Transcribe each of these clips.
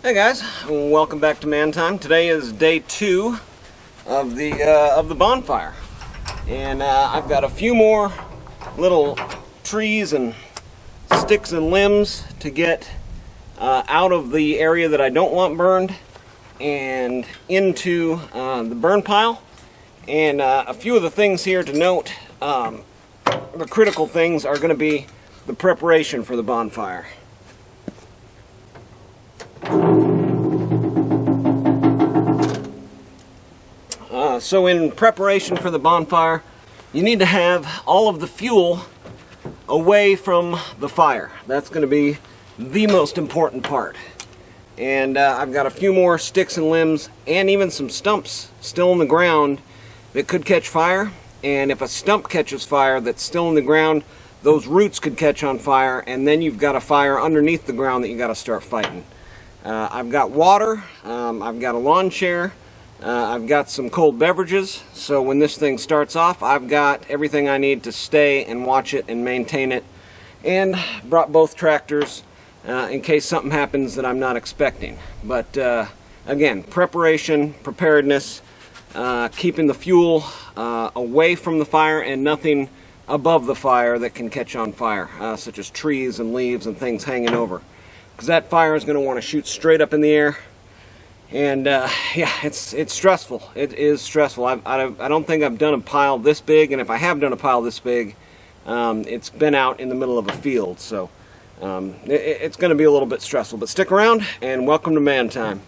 Hey guys, welcome back to Man Time. Today is day 2 of the bonfire, and I've got a few more little trees and sticks and limbs to get out of the area that I don't want burned and into the burn pile. And a few of the things here to note, the critical things are going to be the preparation for the bonfire. So in preparation for the bonfire, you need to have all of the fuel away from the fire. That's going to be the most important part. And I've got a few more sticks and limbs and even some stumps still in the ground that could catch fire. And if a stump catches fire that's still in the ground, those roots could catch on fire, and then you've got a fire underneath the ground that you got to start fighting. I've got water, I've got a lawn chair, I've got some cold beverages, so when this thing starts off, I've got everything I need to stay and watch it and maintain it, and brought both tractors in case something happens that I'm not expecting. But again, preparation, preparedness, keeping the fuel away from the fire and nothing above the fire that can catch on fire, such as trees and leaves and things hanging over, because that fire is going to want to shoot straight up in the air. And yeah, it's stressful. It is stressful. I don't think I've done a pile this big, and if I have done a pile this big, it's been out in the middle of a field, so it's going to be a little bit stressful. But stick around, and welcome to Man Time.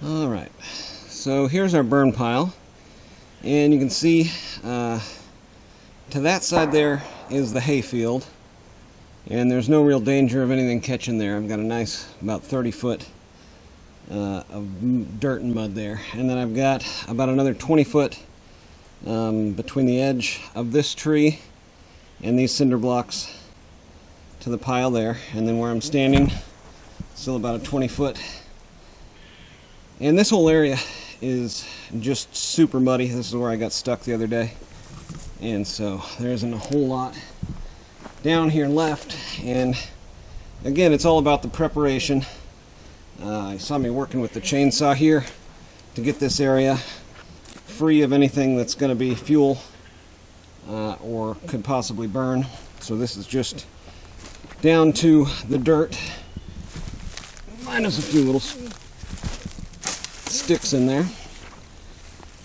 Alright, so here's our burn pile, and you can see to that side there is the hay field, and there's no real danger of anything catching there. I've got a nice about 30 foot of dirt and mud there, and then I've got about another 20 foot between the edge of this tree and these cinder blocks to the pile there, and then where I'm standing, still about a 20 foot. And this whole area is just super muddy. This is where I got stuck the other day, and so there isn't a whole lot down here left. And again, it's all about the preparation. You saw me working with the chainsaw here to get this area free of anything that's going to be fuel or could possibly burn. So this is just down to the dirt, minus a few little sticks in there.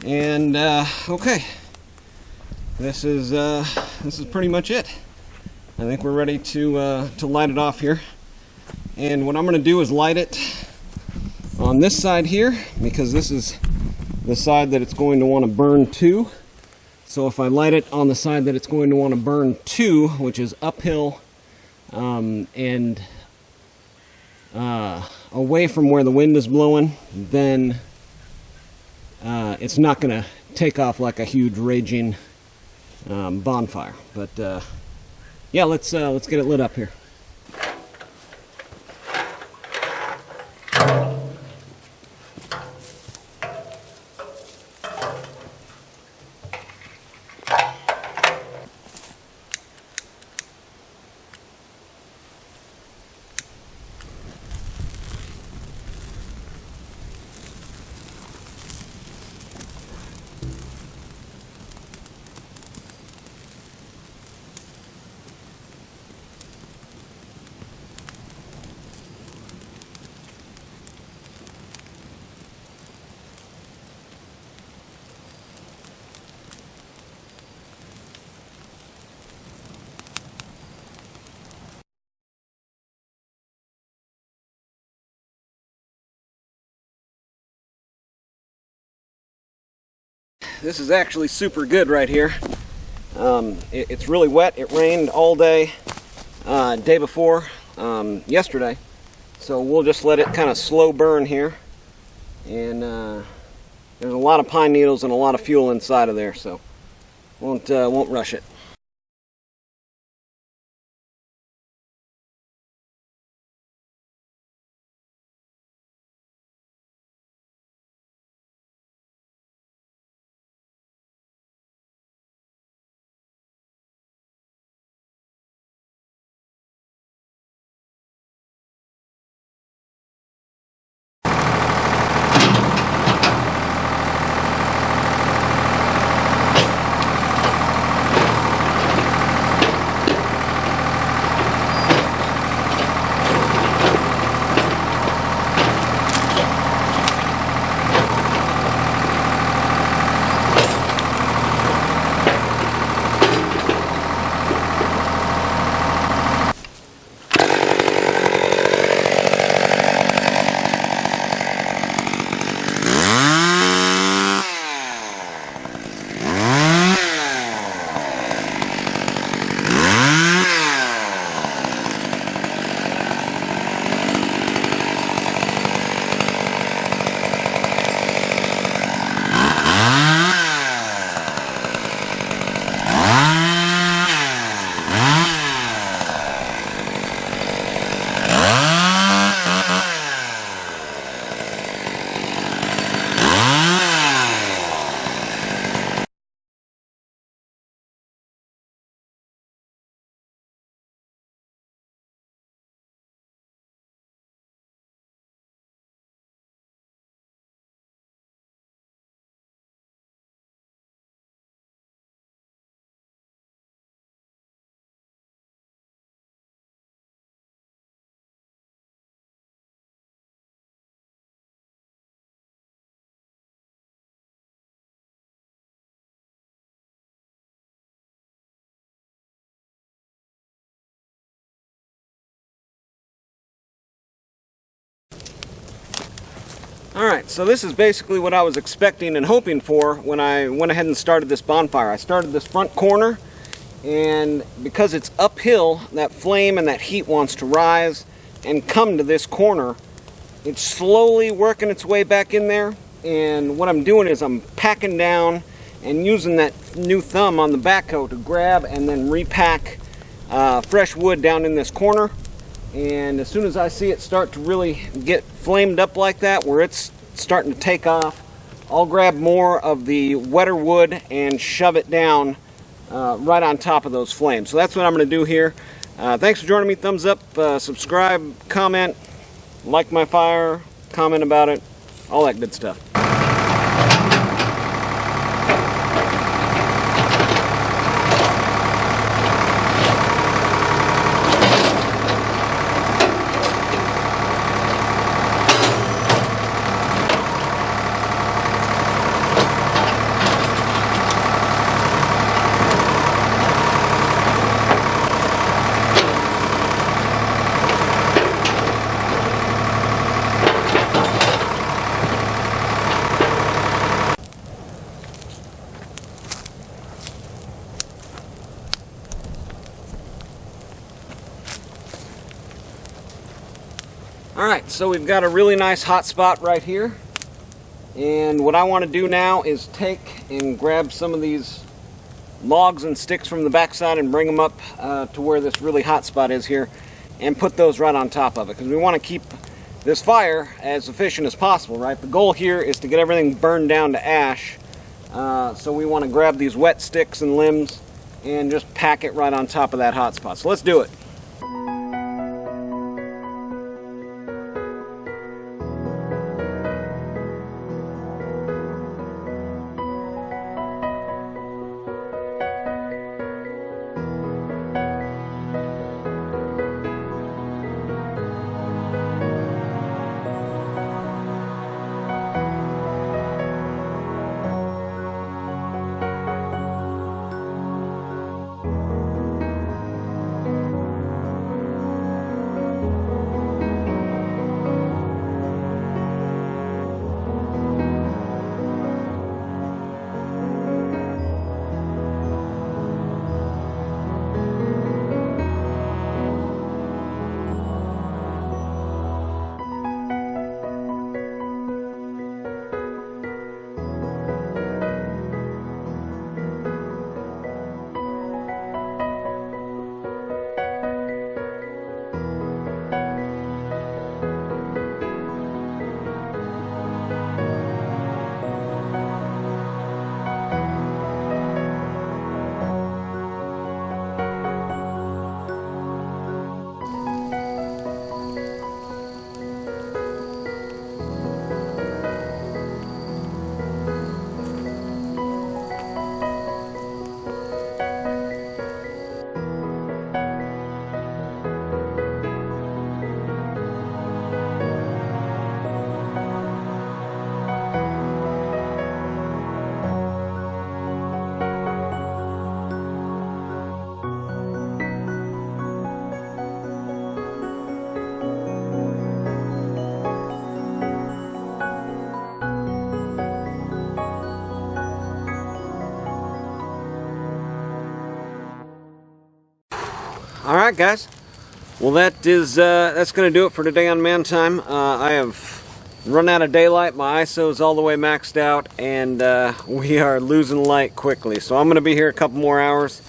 And okay, this is pretty much it. I think we're ready to light it off here. And what I'm going to do is light it on this side here, because this is the side that it's going to want to burn to. So if I light it on the side that it's going to want to burn to, which is uphill and away from where the wind is blowing, then it's not going to take off like a huge raging bonfire. But yeah, let's get it lit up here. This is actually super good right here. It's really wet. It rained all day, day before, yesterday. So we'll just let it kind of slow burn here. And there's a lot of pine needles and a lot of fuel inside of there, so won't rush it. Alright, so this is basically what I was expecting and hoping for when I went ahead and started this bonfire. I started this front corner, and because it's uphill, that flame and that heat wants to rise and come to this corner. It's slowly working its way back in there, and what I'm doing is I'm packing down and using that new thumb on the backhoe to grab and then repack fresh wood down in this corner. And as soon as I see it start to really get flamed up like that, where it's starting to take off, I'll grab more of the wetter wood and shove it down right on top of those flames. So that's what I'm going to do here. Thanks for joining me. Thumbs up, subscribe, comment, like my fire, comment about it, all that good stuff. Alright, so we've got a really nice hot spot right here, and what I want to do now is take and grab some of these logs and sticks from the backside and bring them up to where this really hot spot is here, and put those right on top of it, because we want to keep this fire as efficient as possible, right? The goal here is to get everything burned down to ash, so we want to grab these wet sticks and limbs and just pack it right on top of that hot spot. So let's do it. Alright guys, well that's going to do it for today on Man Time. I have run out of daylight, my ISO is all the way maxed out, and we are losing light quickly. So I'm going to be here a couple more hours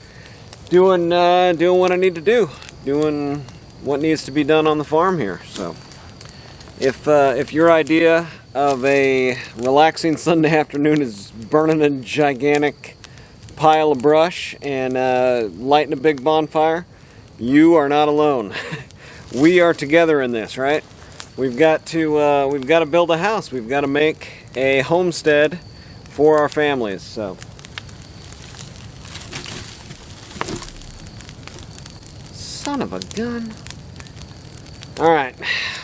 doing what I need to do, doing what needs to be done on the farm here. So if your idea of a relaxing Sunday afternoon is burning a gigantic pile of brush and lighting a big bonfire, you are not alone. We are together in this, right? We've got to build a house. We've got to make a homestead for our families. So, son of a gun. All right.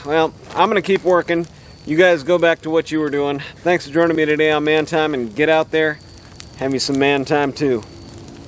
Well, I'm gonna keep working. You guys go back to what you were doing. Thanks for joining me today on Man Time, and get out there, have you some man time too.